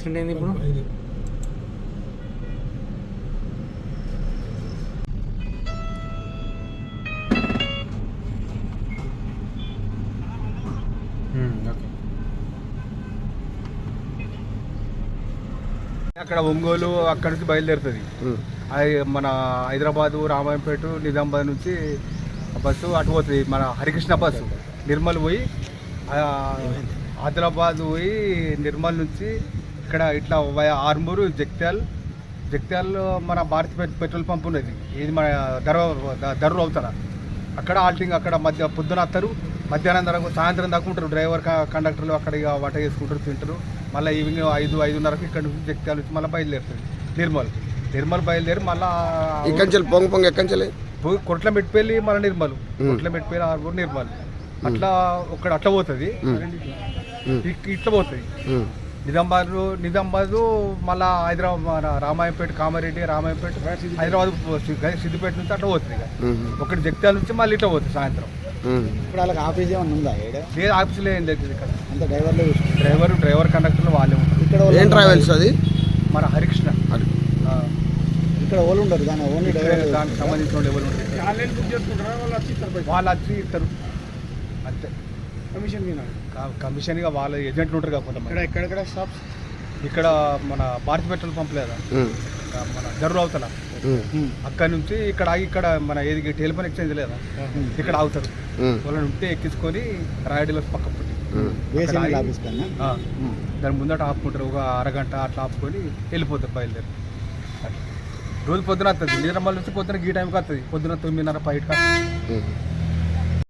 Accident అయింది ఇప్పుడు? Okay. అక్కడ ఒంగోలు అక్కడ నుంచి బయలుదేరుతుంది. అది మన హైదరాబాదు రామాయంపేట నిజామాబాద్ నుంచి బస్సు అటు పోతుంది. మన హరికృష్ణ బస్సు నిర్మల్ పోయి ఆదిలాబాద్ పోయి నిర్మల్ నుంచి ఇక్కడ ఇట్లా ఆర్మూరు జగిత్యాల మన భారత్ పెట్రోల్ పంప్ ఉన్నది. ఇది మన దర్రు అవుతారా అక్కడ ఆల్టింగ్ అక్కడ పొద్దున వస్తారు, మధ్యాహ్నం దాకా సాయంత్రం దాకా ఉంటారు. డ్రైవర్ కండక్టర్లు అక్కడ ఇక వంట చేసుకుంటారు, తింటారు. మళ్ళీ ఈవినింగ్ 5-5:30కి ఇక్కడ నుంచి జగిత్యాల నుంచి మళ్ళీ బయలుదేరుతుంది నిర్మల్ బయలుదేరి మళ్ళీ కొట్ల మెట్టిపల్లి మళ్ళీ నిర్మల్, కొట్ల మెట్టిపల్లి ఆర్మూరు నిర్మల్ అట్లా అట్లా పోతుంది. ఇట్లా పోతుంది నిజామాబాద్ మళ్ళీ హైదరాబాద్ రామాయంపేట కామారెడ్డి రామాయంపేట హైదరాబాద్ సిద్దిపేట నుంచి అట్లా పోతుంది. ఒకటి జగిత్యాల నుంచి మళ్ళీ ఇట్లా పోతుంది సాయంత్రం. ఇప్పుడు వాళ్ళకి ఆఫీస్ ఏమన్నా ఉందా? లేదు, ఆఫీసులో ఏం లేదు. ఇక్కడ అంత డ్రైవర్ కండక్టర్లు వాళ్ళే ఉంటారు. ఇక్కడ ఏం ట్రావెల్స్ అది మన హరికృష్ణ. ఇక్కడ ఎవరు ఉండరు, ఓన్లీ దానికి సంబంధించిన వాళ్ళు ఎవరు ఉంటారు. వాళ్ళు వచ్చి ఇస్తారు అంతే. కమిషన్గా వాళ్ళ ఏజెంట్లు ఉంటారు కాకపోతే ఎక్కడెక్కడ షాప్స్ ఇక్కడ మన భారత్ పెట్రోల్ పంప్ లేదా మన దర్రు అవుతారా అక్కడ నుంచి ఇక్కడ మన ఏది టెలిఫోన్ ఎక్స్చేంజ్ లేదా ఇక్కడ ఆగుతారు. వాళ్ళని ఉంటే ఎక్కించుకొని రాయడీలో పక్క దాని ముందట ఆపుకుంటారు. ఒక అరగంట అట్లా ఆపుకొని వెళ్ళిపోతారు బయలుదేరి. రోజు పొద్దున వస్తుంది నిర్మల్ నుంచి పొద్దున ఈ టైంకి వస్తుంది. పొద్దున 9:30 10